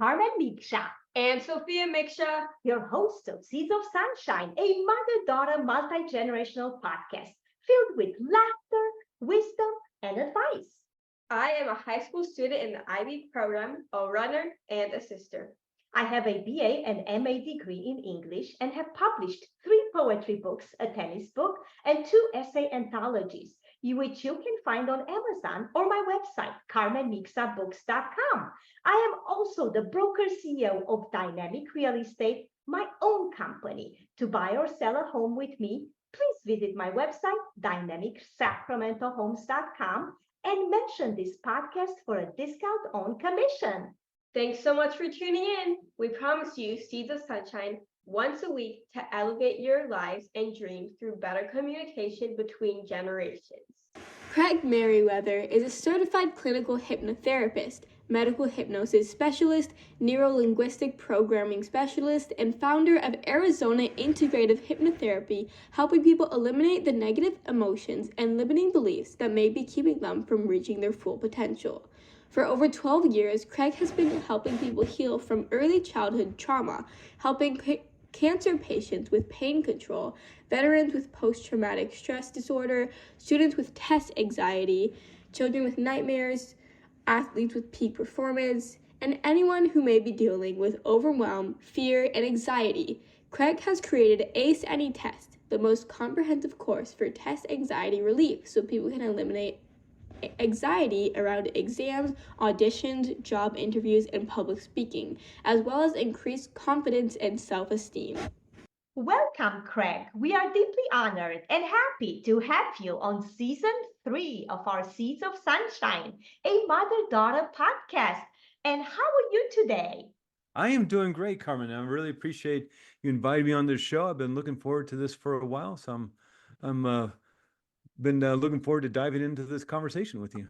Carmen Micsa, and Sophia Micsa, your host of Seeds of Sunshine, a mother-daughter multi-generational podcast filled with laughter, wisdom, and advice. I am a high school student in the IB program, a runner, and a sister. I have a BA and MA degree in English and have published 3 poetry books, a tennis book, and 2 essay anthologies, which you can find on Amazon or my website, carmenmixabooks.com. I am also the broker CEO of Dynamic Real Estate, my own company. To buy or sell a home with me, please visit my website, dynamicsacramentohomes.com, and mention this podcast for a discount on commission. Thanks so much for tuning in. We promise you Seeds of Sunshine once a week to elevate your lives and dreams through better communication between generations. Craig Meriwether is a certified clinical hypnotherapist, medical hypnosis specialist, neuro-linguistic programming specialist, and founder of Arizona Integrative Hypnotherapy, helping people eliminate the negative emotions and limiting beliefs that may be keeping them from reaching their full potential. For over 12 years, Craig has been helping people heal from early childhood trauma, helping cancer patients with pain control, veterans with post-traumatic stress disorder, students with test anxiety, children with nightmares, athletes with peak performance, and anyone who may be dealing with overwhelm, fear, and anxiety. Craig has created Ace Any Test, the most comprehensive course for test anxiety relief so people can eliminate anxiety around exams, auditions, job interviews, and public speaking, as well as increase confidence and self-esteem. Welcome, Craig. We are deeply honored and happy to have you on season 3 of our Seeds of Sunshine, a mother-daughter podcast. And how are you today? I am doing great, Carmen. I really appreciate you inviting me on this show. I've been looking forward to this for a while, so I'm been looking forward to diving into this conversation with you.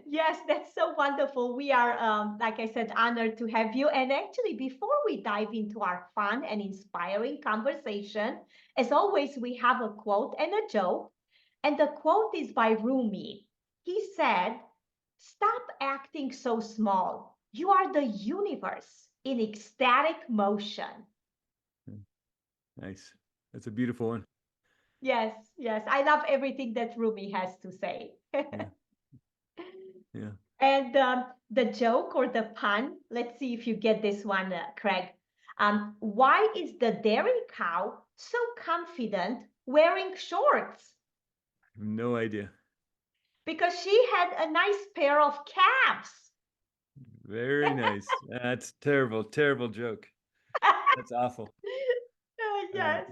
Yes, that's so wonderful. We are, like I said, honored to have you. And actually, before we dive into our fun and inspiring conversation, as always, we have a quote and a joke. And the quote is by Rumi. He said, "Stop acting so small. You are the universe in ecstatic motion." Nice. That's a beautiful one. Yes, yes. I love everything that Rumi has to say. Yeah. Yeah. And the joke or the pun, let's see if you get this one, Craig. Why is the dairy cow so confident wearing shorts? No idea. Because she had a nice pair of calves. Very nice. That's terrible, terrible joke. That's awful. Yes.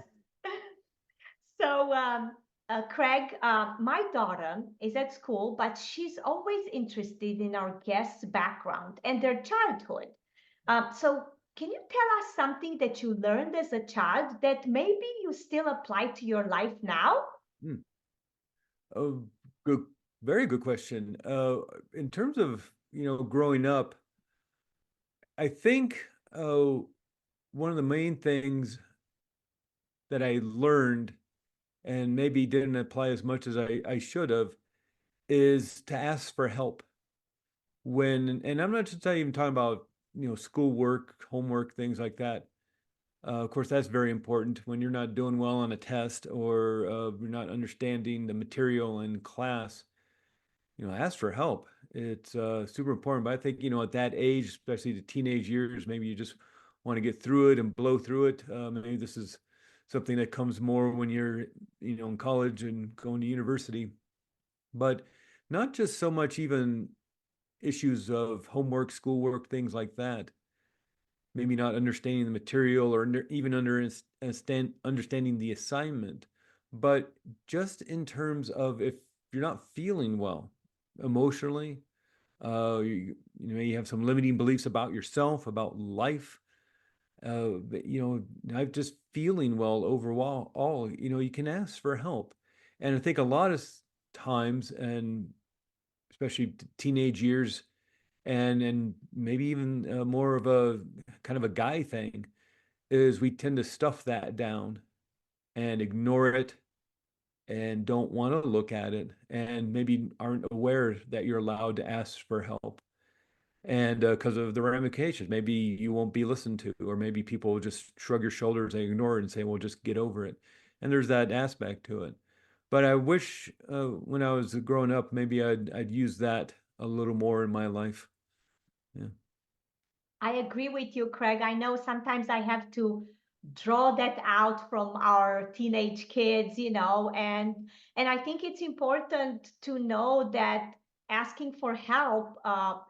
So, Craig, my daughter is at school, but she's always interested in our guests' background and their childhood. So, can you tell us something that you learned as a child that maybe you still apply to your life now? Hmm. Oh, good, very good question. In terms of, growing up, I think one of the main things that I learned and maybe didn't apply as much as I should have is to ask for help and I'm not just even talking about, schoolwork, homework, things like that. Of course, that's very important when you're not doing well on a test or you're not understanding the material in class. Ask for help. It's super important. But I think, at that age, especially the teenage years, maybe you just want to get through it and blow through it. Maybe this is something that comes more when you're, in college and going to university. But not just so much even issues of homework, schoolwork, things like that. Maybe not understanding the material or even understanding the assignment, but just in terms of if you're not feeling well emotionally, you have some limiting beliefs about yourself, about life. I'm just feeling well overall. You can ask for help, and I think a lot of times, and especially teenage years, and maybe even more of a kind of a guy thing, is we tend to stuff that down and ignore it and don't want to look at it and maybe aren't aware that you're allowed to ask for help. and because of the ramifications, maybe you won't be listened to, or maybe people will just shrug your shoulders and ignore it and say, well, just get over it. And there's that aspect to it. But I wish when I was growing up, maybe I'd use that a little more in my life. Yeah. I agree with you, Craig. I know sometimes I have to draw that out from our teenage kids, and I think it's important to know that asking for help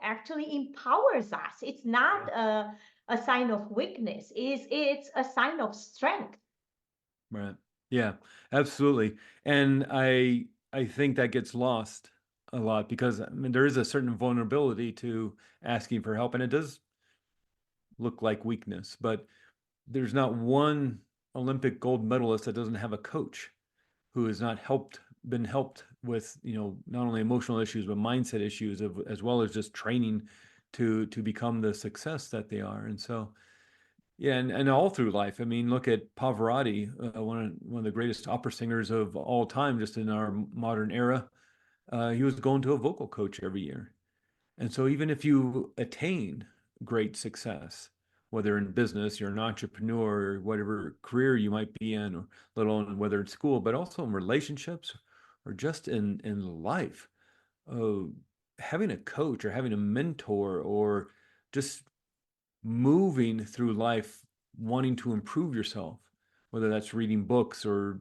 actually empowers us. It's not a sign of weakness. It's a sign of strength. Right. Yeah, absolutely. And I think that gets lost a lot because I mean there is a certain vulnerability to asking for help, and it does look like weakness, but there's not one Olympic gold medalist that doesn't have a coach who has not been helped with, not only emotional issues but mindset issues as well as just training to become the success that they are. And so yeah, and all through life. I mean, look at Pavarotti, one of the greatest opera singers of all time, just in our modern era. He was going to a vocal coach every year. And so even if you attain great success, whether in business, you're an entrepreneur, or whatever career you might be in, or let alone whether it's school, but also in relationships or just in life, uh, having a coach or having a mentor or just moving through life wanting to improve yourself, whether that's reading books or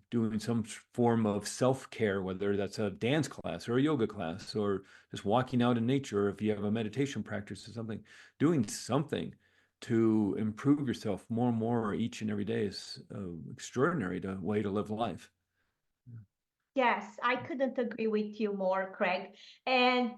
doing some form of self-care, whether that's a dance class or a yoga class or just walking out in nature, or if you have a meditation practice or something, doing something to improve yourself more and more each and every day is extraordinary way to live life. Yes, I couldn't agree with you more, Craig. And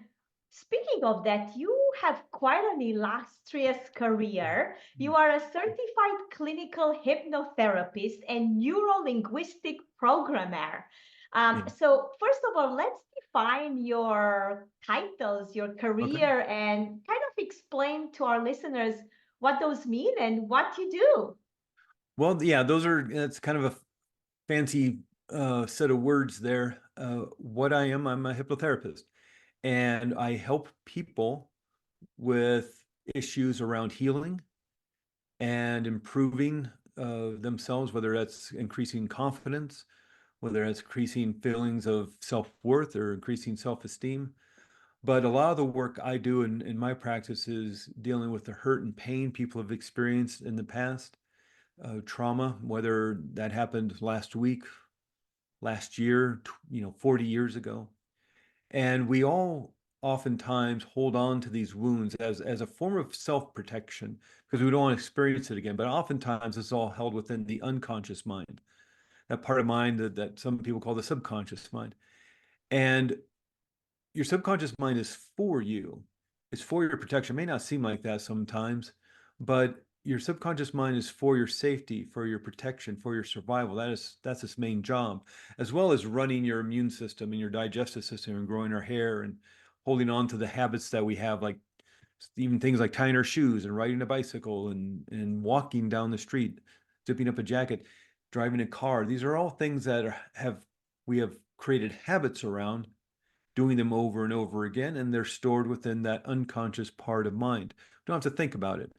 speaking of that, you have quite an illustrious career. You are a certified clinical hypnotherapist and neuro-linguistic programmer. Yeah. So first of all, let's define your titles, your Okay. career, and kind of explain to our listeners what those mean and what you do. Well, yeah, that's kind of a fancy set of words there. What I am, I'm a hypnotherapist, and I help people with issues around healing and improving themselves, whether that's increasing confidence, whether that's increasing feelings of self-worth or increasing self-esteem. But a lot of the work I do in my practice is dealing with the hurt and pain people have experienced in the past, trauma, whether that happened last week, last year, 40 years ago. And we all oftentimes hold on to these wounds as a form of self-protection because we don't want to experience it again. But oftentimes it's all held within the unconscious mind, that part of mind that some people call the subconscious mind. And your subconscious mind is for you. It's for your protection. It may not seem like that sometimes, but your subconscious mind is for your safety, for your protection, for your survival. That's its main job, as well as running your immune system and your digestive system and growing our hair and holding on to the habits that we have, like even things like tying our shoes and riding a bicycle and walking down the street, zipping up a jacket, driving a car. These are all things that we have created habits around doing them over and over again, and they're stored within that unconscious part of mind. You don't have to think about it.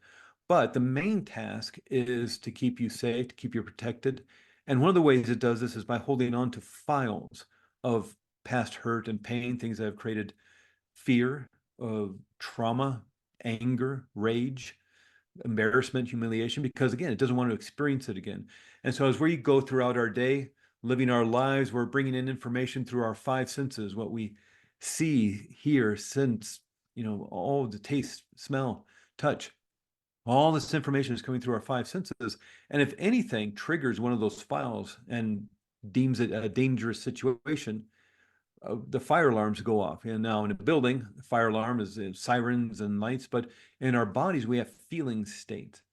But the main task is to keep you safe, to keep you protected. And one of the ways it does this is by holding on to files of past hurt and pain, things that have created fear, trauma, anger, rage, embarrassment, humiliation, because again, it doesn't want to experience it again. And so as we go throughout our day, living our lives, we're bringing in information through our five senses, what we see, hear, sense, all the taste, smell, touch. All this information is coming through our five senses. And if anything triggers one of those files and deems it a dangerous situation, the fire alarms go off. And now in a building, the fire alarm is sirens and lights, but in our bodies, we have feeling states.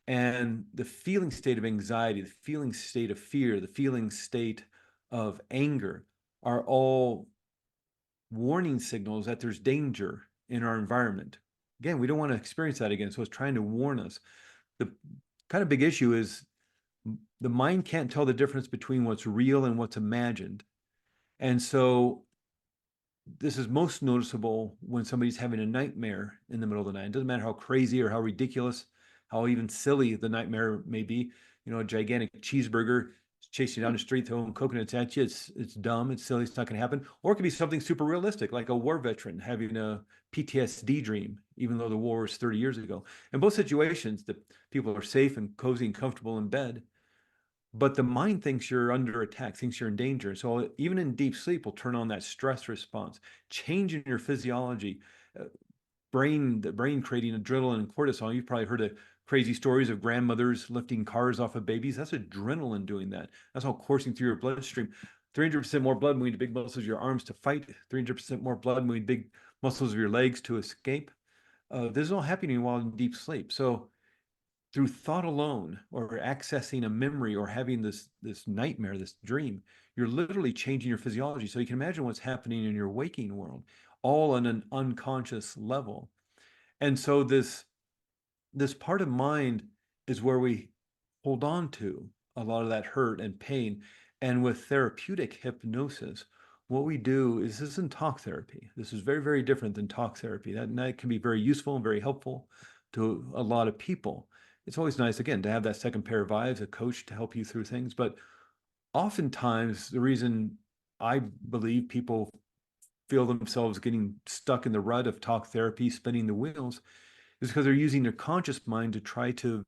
And the feeling state of anxiety, the feeling state of fear, the feeling state of anger are all warning signals that there's danger in our environment. Again, we don't want to experience that again. So it's trying to warn us. The kind of big issue is the mind can't tell the difference between what's real and what's imagined. And so this is most noticeable when somebody's having a nightmare in the middle of the night. It doesn't matter how crazy or how ridiculous, how even silly the nightmare may be. You know, a gigantic cheeseburger chasing you down the street, throwing coconuts at you. It's dumb. It's silly. It's not going to happen. Or it could be something super realistic, like a war veteran having a PTSD dream, even though the war was 30 years ago. In both situations, the people are safe and cozy and comfortable in bed, but the mind thinks you're under attack, thinks you're in danger. So even in deep sleep, will turn on that stress response, changing your physiology, uh, the brain creating adrenaline and cortisol. You've probably heard of crazy stories of grandmothers lifting cars off of babies. That's adrenaline doing that. That's all coursing through your bloodstream. 300% more blood moving to big muscles of your arms to fight, 300% more blood moving big muscles of your legs to escape. This is all happening while in deep sleep. So through thought alone, or accessing a memory, or having this nightmare, this dream, you're literally changing your physiology. So you can imagine what's happening in your waking world, all on an unconscious level. And so this part of mind is where we hold on to a lot of that hurt and pain. And with therapeutic hypnosis, what we do is, this isn't talk therapy. This is very, very different than talk therapy. That can be very useful and very helpful to a lot of people. It's always nice, again, to have that second pair of eyes, a coach to help you through things. But oftentimes, the reason I believe people feel themselves getting stuck in the rut of talk therapy, spinning the wheels, is because they're using their conscious mind to try to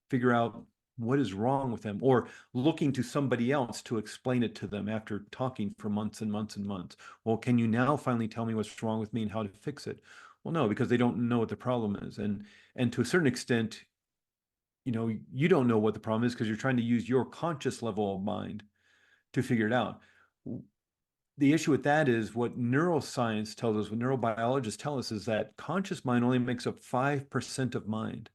figure out what is wrong with them, or looking to somebody else to explain it to them after talking for months and months and months. Well, can you now finally tell me what's wrong with me and how to fix it? Well, no, because they don't know what the problem is. And to a certain extent, you know, you don't know what the problem is because you're trying to use your conscious level of mind to figure it out. The issue with that is, what neuroscience tells us, what neurobiologists tell us, is that conscious mind only makes up 5% of mind.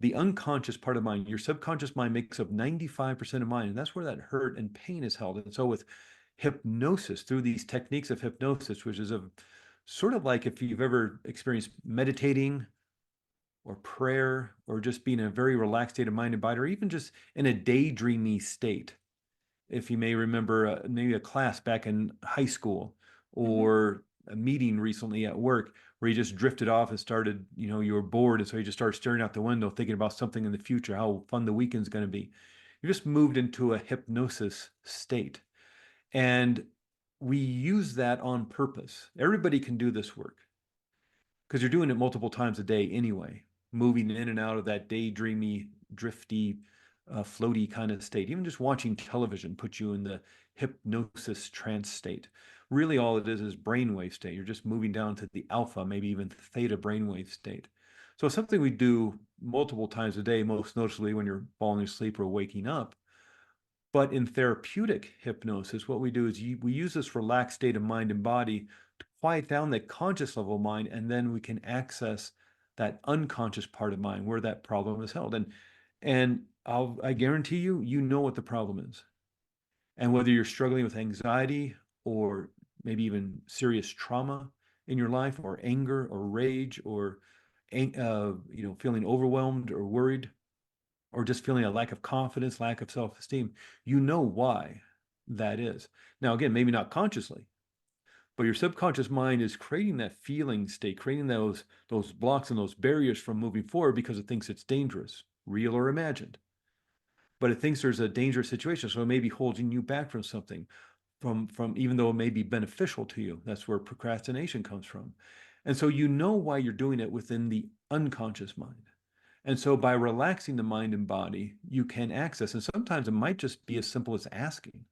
The unconscious part of mind, your subconscious mind, makes up 95% of mind. And that's where that hurt and pain is held. And so with hypnosis, through these techniques of hypnosis, which is a sort of like if you've ever experienced meditating or prayer, or just being in a very relaxed state of mind and body, or even just in a daydreamy state. If you may remember, maybe a class back in high school, or a meeting recently at work where you just drifted off and started, you were bored. And so you just started staring out the window, thinking about something in the future, how fun the weekend's going to be. You just moved into a hypnosis state. And we use that on purpose. Everybody can do this work because you're doing it multiple times a day anyway, moving in and out of that daydreamy, drifty, floaty kind of state. Even just watching television puts you in the hypnosis trance state. Really, all it is brainwave state. You're just moving down to the alpha, maybe even theta brainwave state. So it's something we do multiple times a day, most noticeably when you're falling asleep or waking up. But in therapeutic hypnosis, what we do is we use this relaxed state of mind and body to quiet down that conscious level of mind, and then we can access that unconscious part of mind where that problem is held. And I guarantee you, you know what the problem is. And whether you're struggling with anxiety, or maybe even serious trauma in your life, or anger or rage, or feeling overwhelmed or worried, or just feeling a lack of confidence, lack of self-esteem, you know why that is. Now, again, maybe not consciously, but your subconscious mind is creating that feeling state, creating those blocks and those barriers from moving forward because it thinks it's dangerous, real or imagined. But it thinks there's a dangerous situation, so it may be holding you back from something, from even though it may be beneficial to you. That's where procrastination comes from. And so you know why you're doing it within the unconscious mind. And so by relaxing the mind and body, you can access, and sometimes it might just be as simple as asking.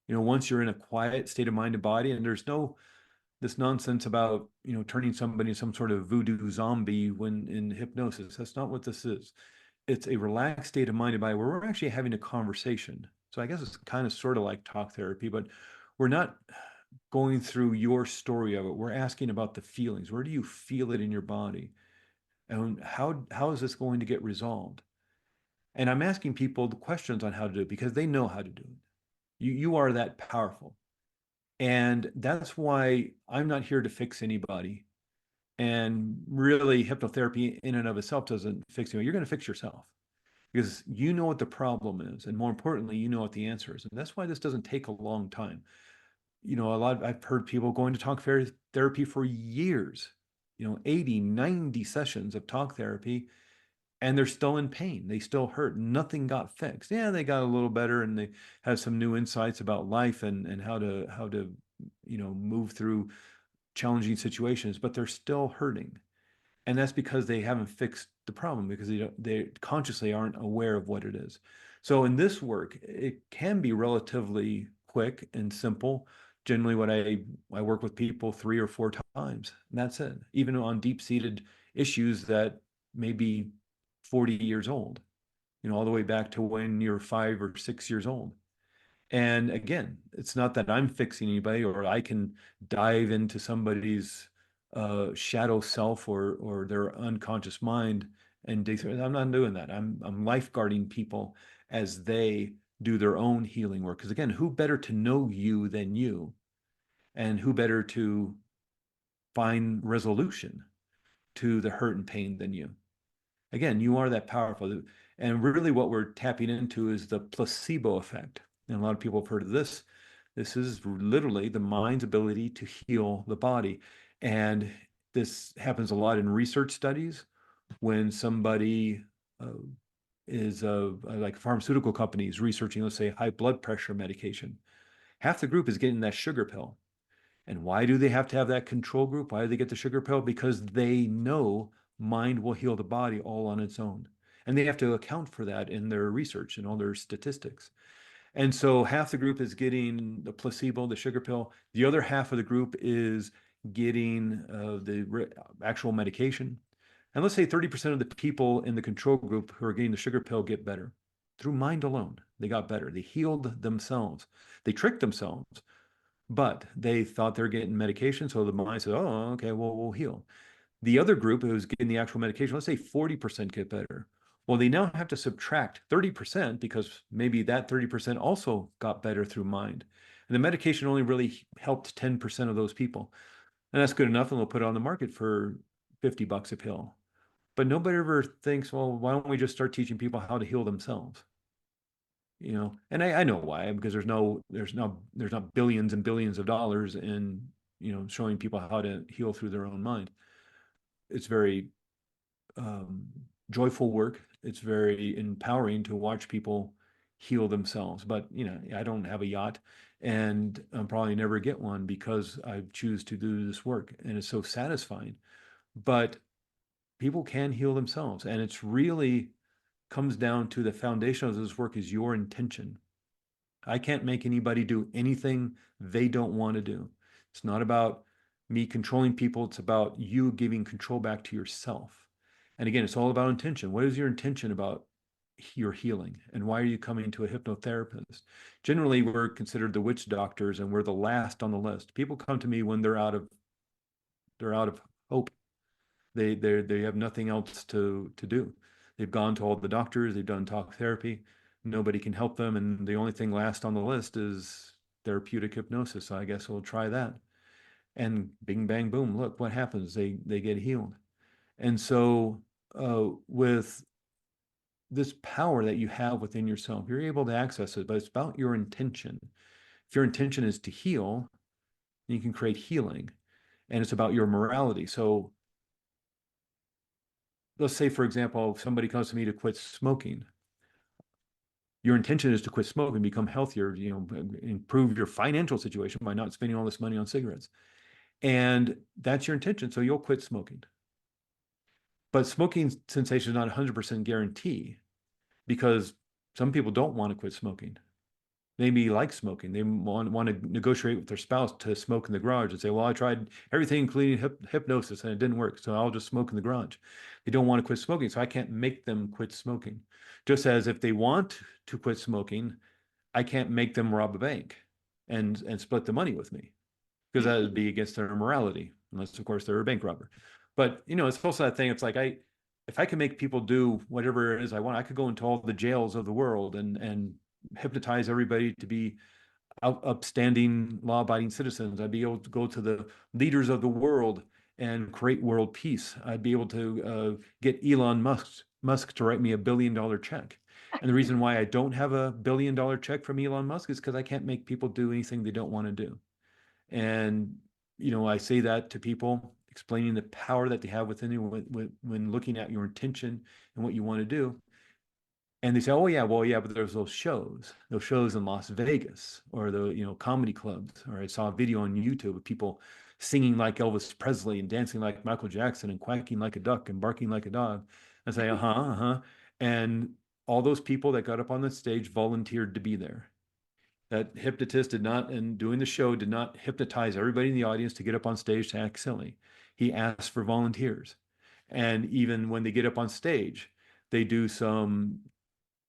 Once you're in a quiet state of mind and body, and there's no this nonsense about, turning somebody into some sort of voodoo zombie when in hypnosis. That's not what this is. It's a relaxed state of mind and body where we're actually having a conversation. So I guess it's kind of sort of like talk therapy, but we're not going through your story of it. We're asking about the feelings. Where do you feel it in your body? And how is this going to get resolved? And I'm asking people the questions on how to do it because they know how to do it. You are that powerful. And that's why I'm not here to fix anybody. And really, hypnotherapy in and of itself doesn't fix you. You're going to fix yourself because you know what the problem is. And more importantly, you know what the answer is. And that's why this doesn't take a long time. I've heard people going to talk therapy for years, 80, 90 sessions of talk therapy, and they're still in pain. They still hurt. Nothing got fixed. Yeah, they got a little better and they have some new insights about life and how to move through challenging situations, but they're still hurting. And that's because they haven't fixed the problem, because they consciously aren't aware of what it is. So in this work, it can be relatively quick and simple. Generally, what I work with people 3 or 4 times, and that's it. Even on deep-seated issues that may be 40 years old, all the way back to when you're 5 or 6 years old. And again, it's not that I'm fixing anybody or I can dive into somebody's shadow self or their unconscious mind and I'm not doing that. I'm lifeguarding people as they do their own healing work. Because again, who better to know you than you? And who better to find resolution to the hurt and pain than you? Again, you are that powerful. And really what we're tapping into is the placebo effect. And a lot of people have heard of this. This is literally the mind's ability to heal the body. And this happens a lot in research studies when somebody is like pharmaceutical companies researching, let's say, high blood pressure medication. Half the group is getting that sugar pill. And why do they have to have that control group? Why do they get the sugar pill? Because they know mind will heal the body all on its own. And they have to account for that in their research and all their statistics. And so half the group is getting the placebo, the sugar pill. The other half of the group is getting the actual medication. And let's say 30% of the people in the control group who are getting the sugar pill get better through mind alone. They got better. They healed themselves. They tricked themselves, but they thought they're getting medication. So the mind said, oh, okay, well, we'll heal. The other group who's getting the actual medication, let's say 40% get better. Well, they now have to subtract 30% because maybe that 30% also got better through mind. And the medication only really helped 10% of those people. And that's good enough, and they'll put it on the market for $50 a pill. But nobody ever thinks, well, why don't we just start teaching people how to heal themselves? And I know why, because there's not billions and billions of dollars in, showing people how to heal through their own mind. It's very joyful work. It's very empowering to watch people heal themselves. But, I don't have a yacht and I'll probably never get one because I choose to do this work and it's so satisfying. But people can heal themselves, and it's really comes down to the foundation of this work is your intention. I can't make anybody do anything they don't want to do. It's not about me controlling people. It's about you giving control back to yourself. And again, it's all about intention. What is your intention about your healing? And why are you coming to a hypnotherapist? Generally, we're considered the witch doctors and we're the last on the list. People come to me when they're out of hope. They have nothing else to do. They've gone to all the doctors, they've done talk therapy, nobody can help them, and the only thing last on the list is therapeutic hypnosis. So I guess we'll try that. And bing, bang, boom, look what happens. They get healed. And so with this power that you have within yourself, you're able to access it, but it's about your intention. If your intention is to heal, you can create healing. And it's about your morality. So let's say, for example, somebody comes to me to quit smoking. Your intention is to quit smoking, become healthier, improve your financial situation by not spending all this money on cigarettes. And that's your intention. So you'll quit smoking. But smoking cessation is not 100% guarantee, because some people don't want to quit smoking. They may like smoking. They want to negotiate with their spouse to smoke in the garage and say, well, I tried everything, including hypnosis, and it didn't work, so I'll just smoke in the garage. They don't want to quit smoking, so I can't make them quit smoking. Just as if they want to quit smoking, I can't make them rob a bank and split the money with me, because that would be against their morality, unless, of course, they're a bank robber. But, it's also that thing. It's like if I can make people do whatever it is I want, I could go into all the jails of the world and hypnotize everybody to be upstanding, law-abiding citizens. I'd be able to go to the leaders of the world and create world peace. I'd be able to get Elon Musk to write me $1 billion check. And the reason why I don't have $1 billion check from Elon Musk is because I can't make people do anything they don't want to do. And, I say that to people, explaining the power that they have within you when looking at your intention and what you want to do. And they say, oh yeah, well, yeah, but there's those shows in Las Vegas, or the, comedy clubs. Or I saw a video on YouTube of people singing like Elvis Presley and dancing like Michael Jackson and quacking like a duck and barking like a dog. I say, uh-huh. And all those people that got up on the stage volunteered to be there. That hypnotist did not, and doing the show, did not hypnotize everybody in the audience to get up on stage to act silly. He asked for volunteers. And even when they get up on stage, they do some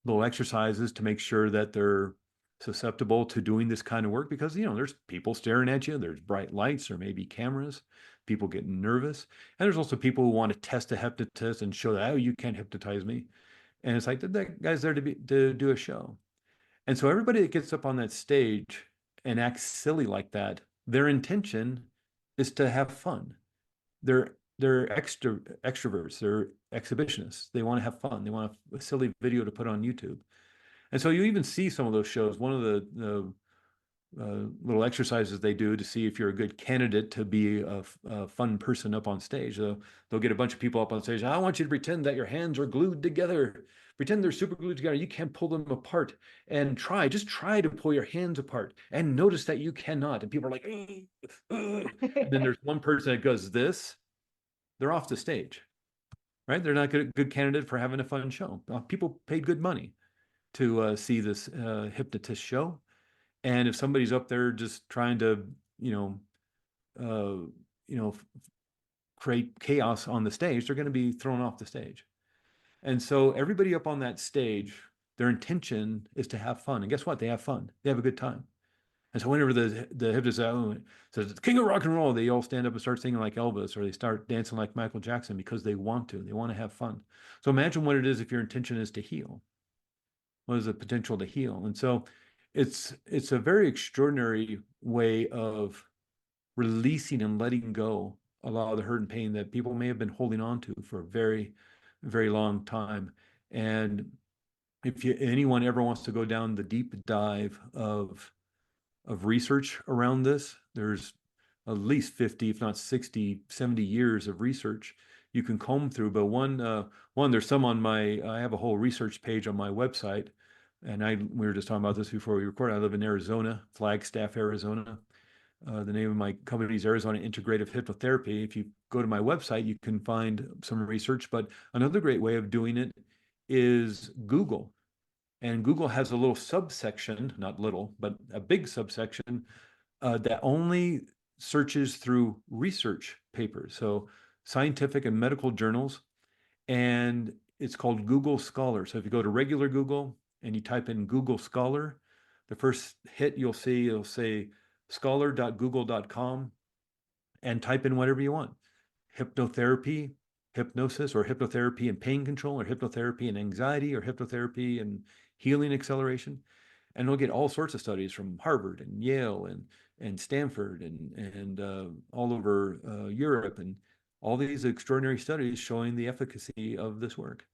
little exercises to make sure that they're susceptible to doing this kind of work, because there's people staring at you, there's bright lights or maybe cameras, people getting nervous, and there's also people who want to test a hypnotist and show that, oh, you can't hypnotize me. And it's like, that guy's there to do a show. And so everybody that gets up on that stage and acts silly like that, their intention is to have fun. They're extroverts, they're exhibitionists. They want to have fun. They want a silly video to put on YouTube. And so you even see some of those shows. One of the little exercises they do to see if you're a good candidate to be a fun person up on stage. They'll get a bunch of people up on stage. I want you to pretend that your hands are glued together. Pretend they're super glued together. You can't pull them apart. And just try to pull your hands apart and notice that you cannot. And people are like, ugh, ugh. And then there's one person that goes this, they're off the stage, right? They're not a good candidate for having a fun show. People paid good money to see this hypnotist show. And if somebody's up there just trying to, create chaos on the stage, they're going to be thrown off the stage. And so everybody up on that stage, their intention is to have fun. And guess what? They have fun. They have a good time. And so whenever the hypnotist says, "The king of rock and roll," they all stand up and start singing like Elvis, or they start dancing like Michael Jackson, because they want to. They want to have fun. So imagine what it is if your intention is to heal. What is the potential to heal? And so it's a very extraordinary way of releasing and letting go a lot of the hurt and pain that people may have been holding on to for a very, very long time. And if anyone ever wants to go down the deep dive of research around this, there's at least 50, if not 60, 70 years of research you can comb through. But one, there's some on I have a whole research page on my website. And we were just talking about this before we recorded. I live in Arizona, Flagstaff, Arizona. The name of my company is Arizona Integrative Hypnotherapy. If you go to my website, you can find some research. But another great way of doing it is Google. And Google has a little subsection, not little, but a big subsection that only searches through research papers, so scientific and medical journals. And it's called Google Scholar. So if you go to regular Google and you type in Google Scholar, the first hit you'll see, it'll say scholar.google.com, and type in whatever you want. Hypnotherapy, hypnosis, or hypnotherapy and pain control, or hypnotherapy and anxiety, or hypnotherapy and healing acceleration. And we'll get all sorts of studies from Harvard and Yale and Stanford and all over Europe, and all these extraordinary studies showing the efficacy of this work.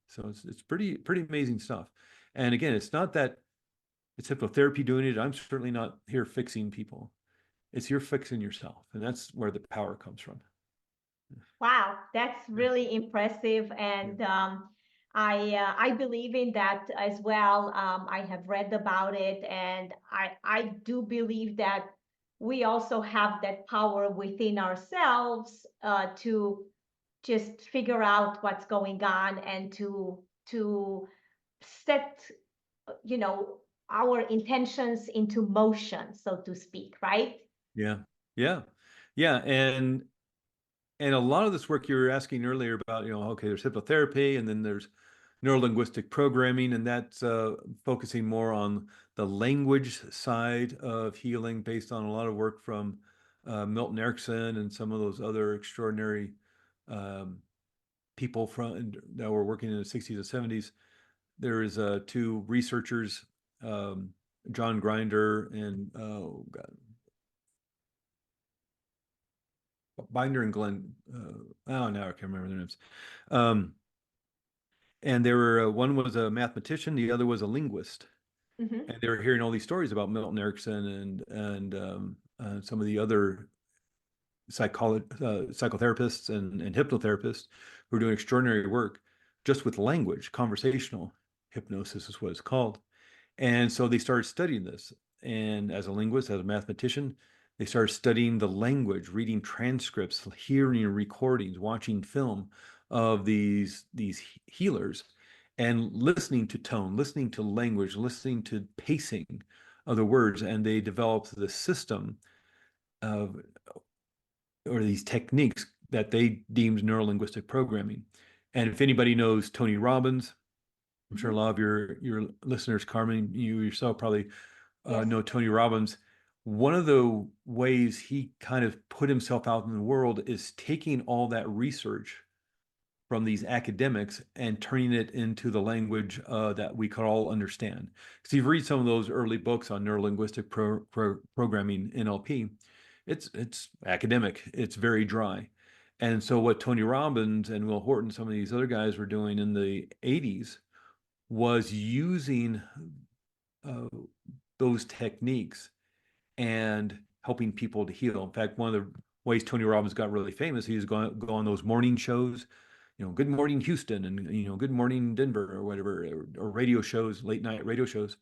So it's pretty amazing stuff. And again, it's not that it's hypnotherapy doing it. I'm certainly not here fixing people. It's you're fixing yourself, and that's where the power comes from. Wow, that's really impressive. And I believe in that as well. I have read about it, and I do believe that we also have that power within ourselves to just figure out what's going on, and to set, our intentions into motion, so to speak, right? Yeah. And a lot of this work you were asking earlier about, okay, there's hypnotherapy, and then there's neuro-linguistic programming, and that's focusing more on the language side of healing, based on a lot of work from Milton Erickson and some of those other extraordinary people that were working in the 60s and 70s. There is two researchers, John Grinder and Binder and Glenn. Now I can't remember their names. And they were one was a mathematician, the other was a linguist. Mm-hmm. And they were hearing all these stories about Milton Erickson and some of the other psychotherapists and hypnotherapists who are doing extraordinary work just with language. Conversational hypnosis is what it's called. And so they started studying this. And as a linguist, as a mathematician, they started studying the language, reading transcripts, hearing recordings, watching film of these healers, and listening to tone, listening to language, listening to pacing of the words. And they developed the system of, or these techniques that they deemed neuro-linguistic programming. And if anybody knows Tony Robbins, I'm sure a lot of your listeners, Carmen, you yourself probably know Tony Robbins. One of the ways he kind of put himself out in the world is taking all that research from these academics and turning it into the language that we could all understand. Because if you read some of those early books on neuro-linguistic programming, NLP, it's academic, it's very dry. And so what Tony Robbins and Will Horton, some of these other guys were doing in the 80s was using those techniques and helping people to heal. In fact, one of the ways Tony Robbins got really famous, he was go on those morning shows, Good Morning Houston and, Good Morning Denver or whatever, or radio shows, late night radio shows.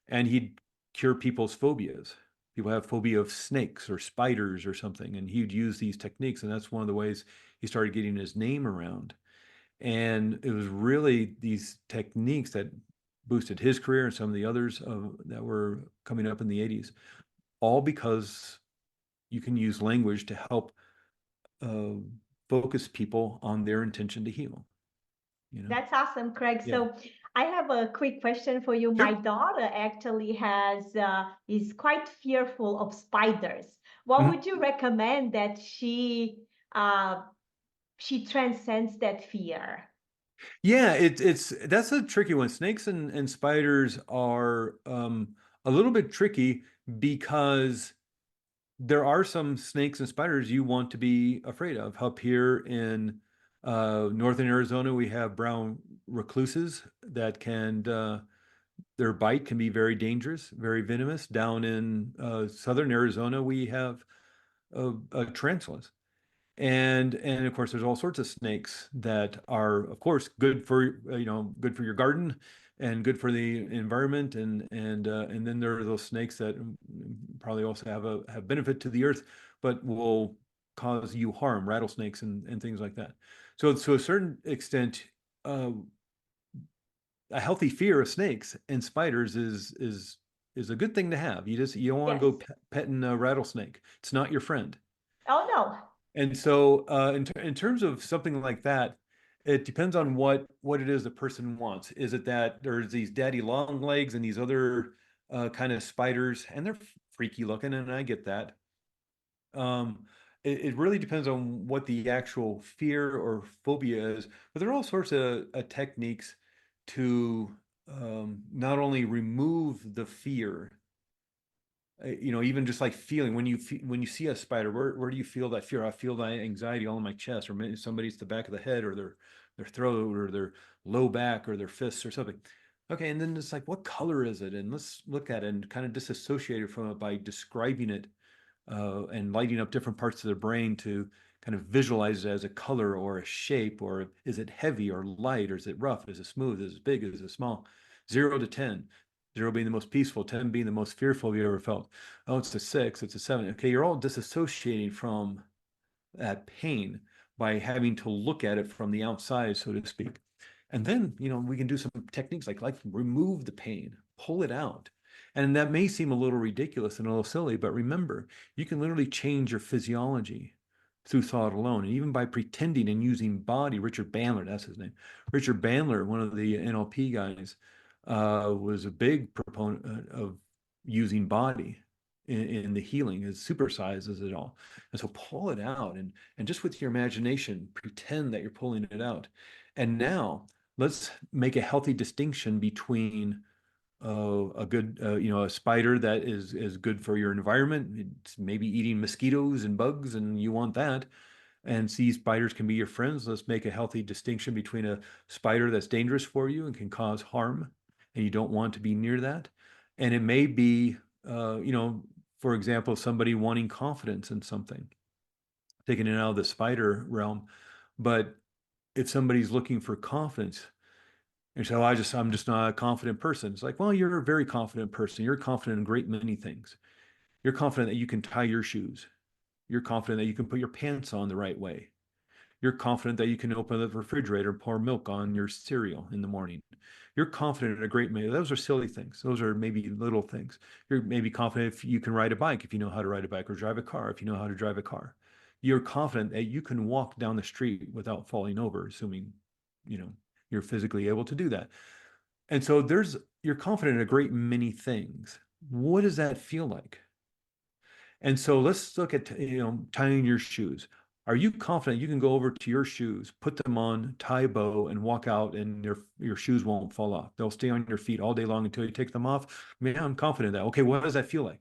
And he'd cure people's phobias. People have phobia of snakes or spiders or something, and he'd use these techniques. And that's one of the ways he started getting his name around. And it was really these techniques that boosted his career and some of the others that were coming up in the 80s, all because you can use language to help focus people on their intention to heal. That's awesome, Craig. Yeah. So I have a quick question for you. Sure. My daughter actually is quite fearful of spiders. What would you recommend that she transcends that fear? Yeah, that's a tricky one. Snakes and spiders are a little bit tricky because there are some snakes and spiders you want to be afraid of. Up here in northern Arizona, we have brown recluses that can their bite can be very dangerous, very venomous. Down in southern Arizona, we have tarantulas. And of course, there's all sorts of snakes that are, of course, good for good for your garden and good for the environment. And then there are those snakes that probably also have benefit to the earth, but will cause you harm, rattlesnakes and things like that. So to a certain extent, a healthy fear of snakes and spiders is a good thing to have. You don't want to go petting a rattlesnake. It's not your friend. Oh no. And so in terms of something like that, it depends on what it is the person wants. Is it that there's these daddy long legs and these other kind of spiders, and they're freaky looking, and I get that. It really depends on what the actual fear or phobia is, but there are all sorts of techniques to not only remove the fear, even just like feeling when you see a spider, where do you feel that fear? I feel that anxiety all in my chest, or maybe somebody's the back of the head, or their throat, or their low back, or their fists, or something. Okay, and then it's like, what color is it? And let's look at it and kind of disassociate it from it by describing it and lighting up different parts of the brain to kind of visualize it as a color or a shape, or is it heavy or light, or is it rough? Is it smooth? Is it big? Is it small? 0 to 10. 0 being the most peaceful, 10 being the most fearful you ever felt. Oh, it's a 6, it's a 7. Okay, you're all disassociating from that pain by having to look at it from the outside, so to speak. And then, we can do some techniques like remove the pain, pull it out. And that may seem a little ridiculous and a little silly, but remember, you can literally change your physiology through thought alone. And even by pretending and using body, Richard Bandler, that's his name. Richard Bandler, one of the NLP guys, was a big proponent of using body in the healing. It supersizes it all. And so pull it out and just with your imagination, pretend that you're pulling it out. And now let's make a healthy distinction between a good, a spider that is good for your environment. It's maybe eating mosquitoes and bugs, and you want that. And see, spiders can be your friends. Let's make a healthy distinction between a spider that's dangerous for you and can cause harm, and you don't want to be near that. And it may be, for example, somebody wanting confidence in something, taking it out of the spider realm. But if somebody's looking for confidence, and so I'm just not a confident person. It's like, well, you're a very confident person. You're confident in a great many things. You're confident that you can tie your shoes. You're confident that you can put your pants on the right way. You're confident that you can open the refrigerator and pour milk on your cereal in the morning. You're confident in a great many. Those are silly things. Those are maybe little things. You're maybe confident if you can ride a bike, if you know how to ride a bike, or drive a car, if you know how to drive a car. You're confident that you can walk down the street without falling over, assuming, you're physically able to do that. And so you're confident in a great many things. What does that feel like? And so let's look at, tying your shoes. Are you confident you can go over to your shoes, put them on, tie a bow, and walk out, and your shoes won't fall off? They'll stay on your feet all day long until you take them off. I mean, I'm confident that. Okay, what does that feel like?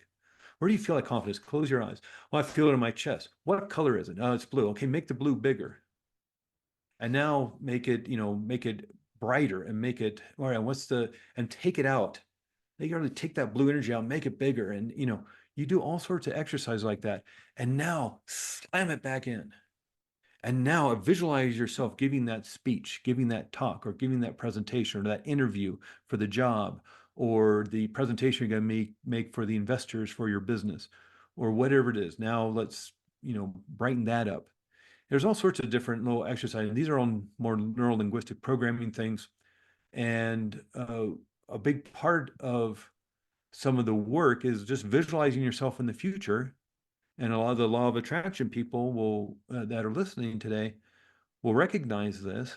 Where do you feel like confidence? Close your eyes. Well, I feel it in my chest. What color is it? Oh, it's blue. Okay, make the blue bigger. And now make it brighter and make it, all right, and take it out. You gotta take that blue energy out, make it bigger. And, you do all sorts of exercise like that. And now slam it back in. And now visualize yourself giving that speech, giving that talk, or giving that presentation, or that interview for the job, or the presentation you're going to make for the investors for your business, or whatever it is. Now let's, brighten that up. There's all sorts of different little exercises. These are all more neuro-linguistic programming things. And a big part of some of the work is just visualizing yourself in the future. And a lot of the law of attraction people that are listening today will recognize this.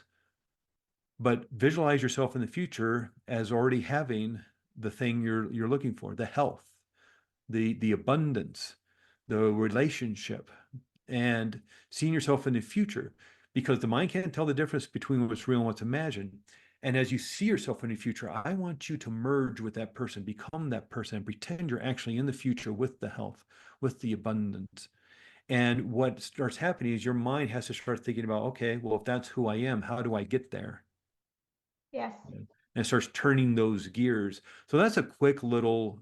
But visualize yourself in the future as already having the thing you're looking for: the health, the abundance, the relationship, and seeing yourself in the future, because the mind can't tell the difference between what's real and what's imagined. And as you see yourself in the future, I want you to merge with that person, become that person, and pretend you're actually in the future with the health, with the abundance. And what starts happening is your mind has to start thinking about, okay, well, if that's who I am, how do I get there? Yes. And it starts turning those gears. So that's a quick little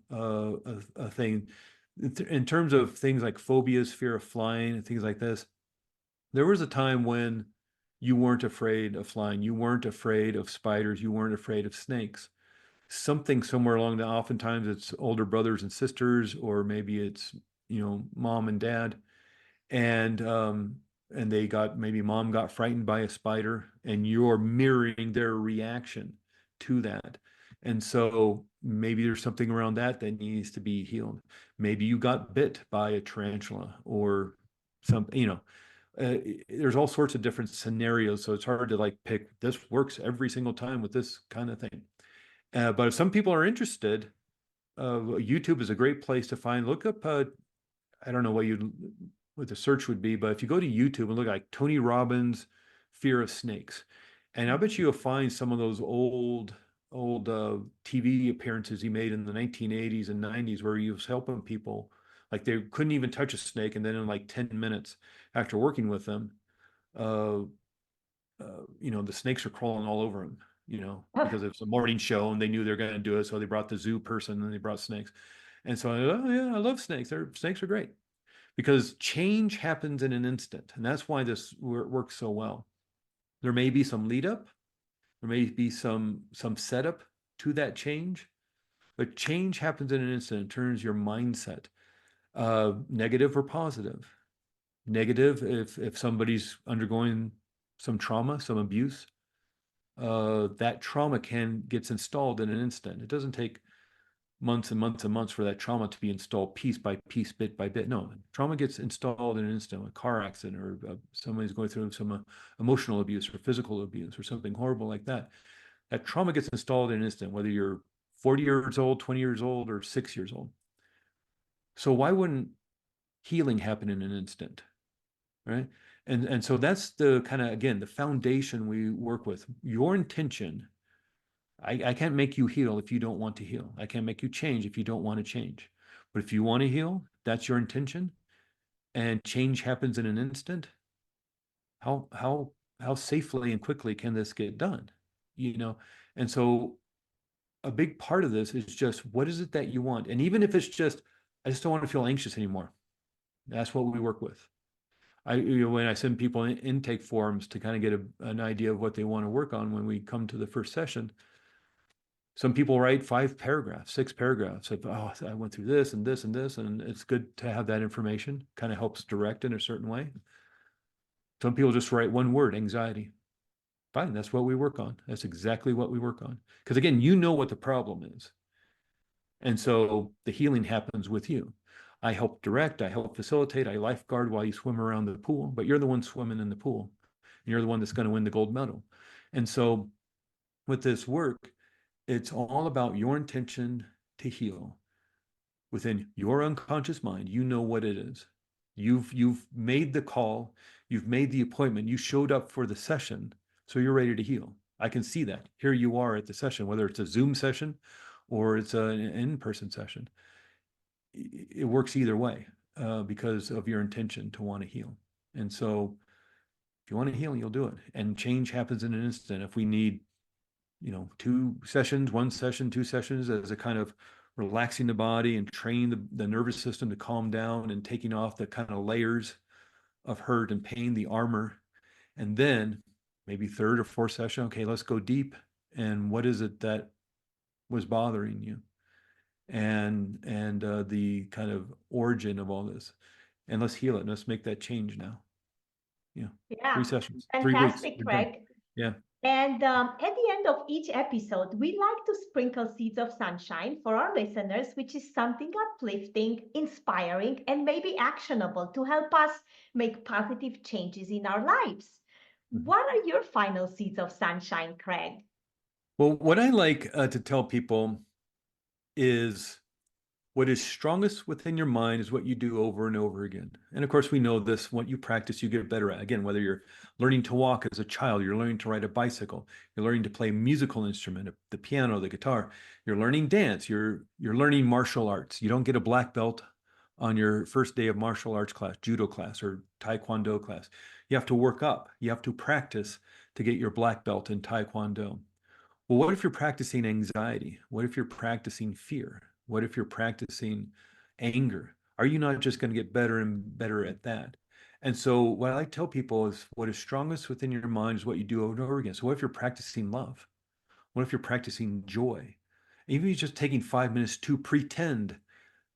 thing. In terms of things like phobias, fear of flying, and things like this, there was a time when you weren't afraid of flying, you weren't afraid of spiders, you weren't afraid of snakes. Something somewhere along the, oftentimes it's older brothers and sisters, or maybe it's, mom and dad, and maybe mom got frightened by a spider, and you're mirroring their reaction to that. And so maybe there's something around that needs to be healed. Maybe you got bit by a tarantula or something, there's all sorts of different scenarios. So it's hard to pick, this works every single time with this kind of thing. But if some people are interested, YouTube is a great place to look up, I don't know what the search would be, but if you go to YouTube and look like Tony Robbins, fear of snakes, and I bet you'll find some of those old TV appearances he made in the 1980s and 90s, where he was helping people, like they couldn't even touch a snake, and then in like 10 minutes after working with them, the snakes are crawling all over him, because it's a morning show and they knew they're going to do it, so they brought the zoo person and they brought snakes. And so, oh yeah, I love snakes. Snakes are great, because change happens in an instant, and that's why this works so well. There may be some lead up, there may be some setup to that change, but change happens in an instant. It turns your mindset, negative or positive. Negative if somebody's undergoing some trauma, some abuse, that trauma gets installed in an instant. It doesn't take months and months and months for that trauma to be installed piece by piece, bit by bit. No, trauma gets installed in an instant. A car accident, or somebody's going through some emotional abuse or physical abuse or something horrible like that. That trauma gets installed in an instant, whether you're 40 years old, 20 years old, or 6 years old. So why wouldn't healing happen in an instant, right? And so that's the kind of, again, the foundation we work with. Your intention. I can't make you heal if you don't want to heal. I can't make you change if you don't want to change. But if you want to heal, that's your intention, and change happens in an instant. How safely and quickly can this get done? And so a big part of this is just, what is it that you want? And even if it's just I just don't want to feel anxious anymore. That's what we work with. When I send people intake forms to kind of get an idea of what they want to work on when we come to the first session, some people write 5 paragraphs, 6 paragraphs of, oh, I went through this and this and this, and it's good to have that information. Kind of helps direct in a certain way. Some people just write one word, anxiety. Fine, that's what we work on. That's exactly what we work on. Because again, you know what the problem is. And so the healing happens with you. I help direct, I help facilitate, I lifeguard while you swim around the pool, but you're the one swimming in the pool. And you're the one that's going to win the gold medal. And so with this work, it's all about your intention to heal within your unconscious mind. You know what it is. You've made the call, you've made the appointment, you showed up for the session, so you're ready to heal. I can see that. Here you are at the session, whether it's a Zoom session or it's an in-person session. It works either way because of your intention to want to heal. And so if you want to heal, you'll do it. And change happens in an instant. If we need, 2 sessions, 1 session, 2 sessions as a kind of relaxing the body and training the nervous system to calm down and taking off the kind of layers of hurt and pain, the armor. And then maybe 3rd or 4th session, okay, let's go deep. And what is it that was bothering you? And the kind of origin of all this. And let's heal it. Let's make that change now. Yeah. Yeah. 3 sessions, 3 weeks. Fantastic, Craig. Yeah. And at the end of each episode, we like to sprinkle seeds of sunshine for our listeners, which is something uplifting, inspiring, and maybe actionable to help us make positive changes in our lives. What are your final seeds of sunshine, Craig? Well, what I like to tell people is what is strongest within your mind is what you do over and over again. And of course, we know this, what you practice, you get better at. Again, whether you're learning to walk as a child, you're learning to ride a bicycle, you're learning to play a musical instrument, the piano, the guitar, you're learning dance, you're learning martial arts. You don't get a black belt on your first day of martial arts class, judo class, or taekwondo class. You have to work up, you have to practice to get your black belt in taekwondo. Well, what if you're practicing anxiety? What if you're practicing fear? What if you're practicing anger? Are you not just going to get better and better at that? And so what I tell people is what is strongest within your mind is what you do over and over again. So what if you're practicing love? What if you're practicing joy? Even if you're just taking 5 minutes to pretend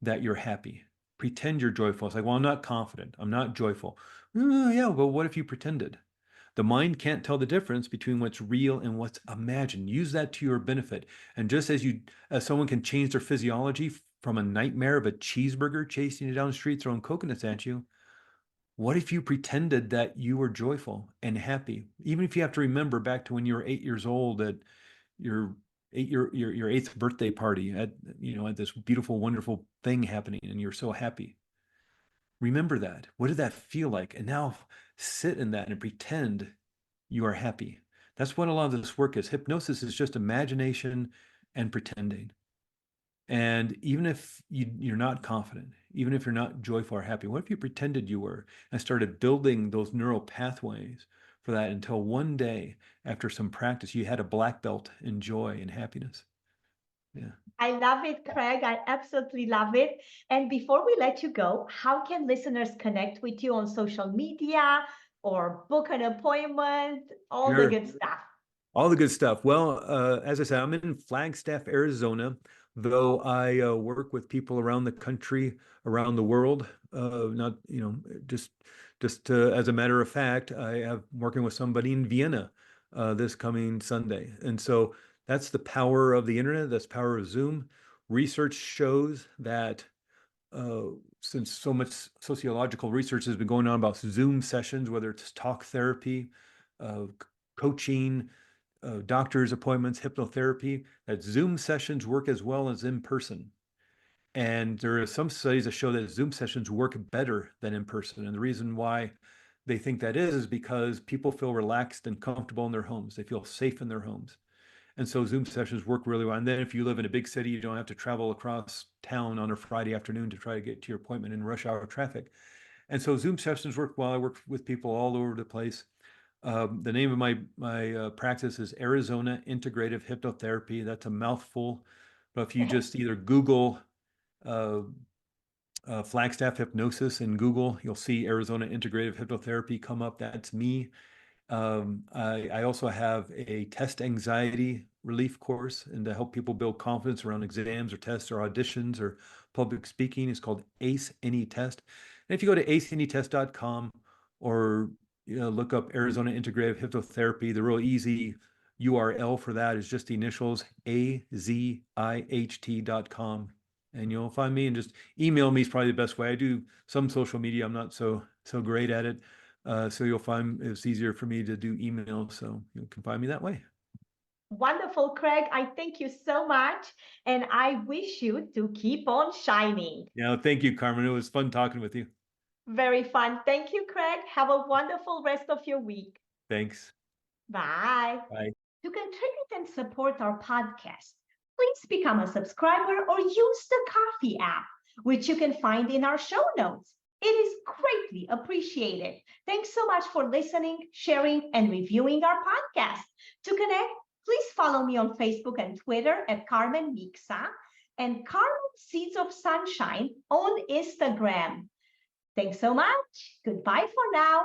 that you're happy, pretend you're joyful. It's like, well, I'm not confident. I'm not joyful. Yeah, but what if you pretended? The mind can't tell the difference between what's real and what's imagined. Use that to your benefit. And just as someone can change their physiology from a nightmare of a cheeseburger chasing you down the street, throwing coconuts at you, what if you pretended that you were joyful and happy? Even if you have to remember back to when you were 8 years old at your 8th birthday party at this beautiful, wonderful thing happening, and you're so happy. Remember that. What did that feel like? And now sit in that and pretend you are happy. That's what a lot of this work is. Hypnosis is just imagination and pretending. And even if you're not confident, even if you're not joyful or happy, what if you pretended you were and started building those neural pathways for that until one day, after some practice, you had a black belt in joy and happiness? Yeah. I love it, Craig. I absolutely love it. And before we let you go, how can listeners connect with you on social media or book an appointment? All the good stuff. All the good stuff. Well, as I said, I'm in Flagstaff, Arizona, though I work with people around the country, around the world. Not, just as a matter of fact, I am working with somebody in Vienna this coming Sunday. And so that's the power of the internet. That's the power of Zoom. Research shows that since so much sociological research has been going on about Zoom sessions, whether it's talk therapy, coaching, doctor's appointments, hypnotherapy, that Zoom sessions work as well as in person. And there are some studies that show that Zoom sessions work better than in person. And the reason why they think that is because people feel relaxed and comfortable in their homes. They feel safe in their homes. And so Zoom sessions work really well. And then if you live in a big city, you don't have to travel across town on a Friday afternoon to try to get to your appointment in rush hour traffic. And so Zoom sessions work well. I work with people all over the place. The name of my practice is Arizona Integrative Hypnotherapy. That's a mouthful. But if you just either Google Flagstaff Hypnosis in Google, you'll see Arizona Integrative Hypnotherapy come up. That's me. I also have a test anxiety relief course and to help people build confidence around exams or tests or auditions or public speaking. It's called ACE Any Test. And if you go to aceanytest.com or look up Arizona Integrative Hypnotherapy, the real easy URL for that is just the initials AZIHT.com. And you'll find me, and just email me is probably the best way. I do some social media. I'm not so great at it. So you'll find it's easier for me to do email. So you can find me that way. Wonderful, Craig. I thank you so much. And I wish you to keep on shining. Yeah, thank you, Carmen. It was fun talking with you. Very fun. Thank you, Craig. Have a wonderful rest of your week. Thanks. Bye. Bye. To contribute and support our podcast, please become a subscriber or use the Coffee app, which you can find in our show notes. It is greatly appreciated. Thanks so much for listening, sharing, and reviewing our podcast. To connect, please follow me on Facebook and Twitter at Carmen Micsa and Carmen Seeds of Sunshine on Instagram. Thanks so much. Goodbye for now.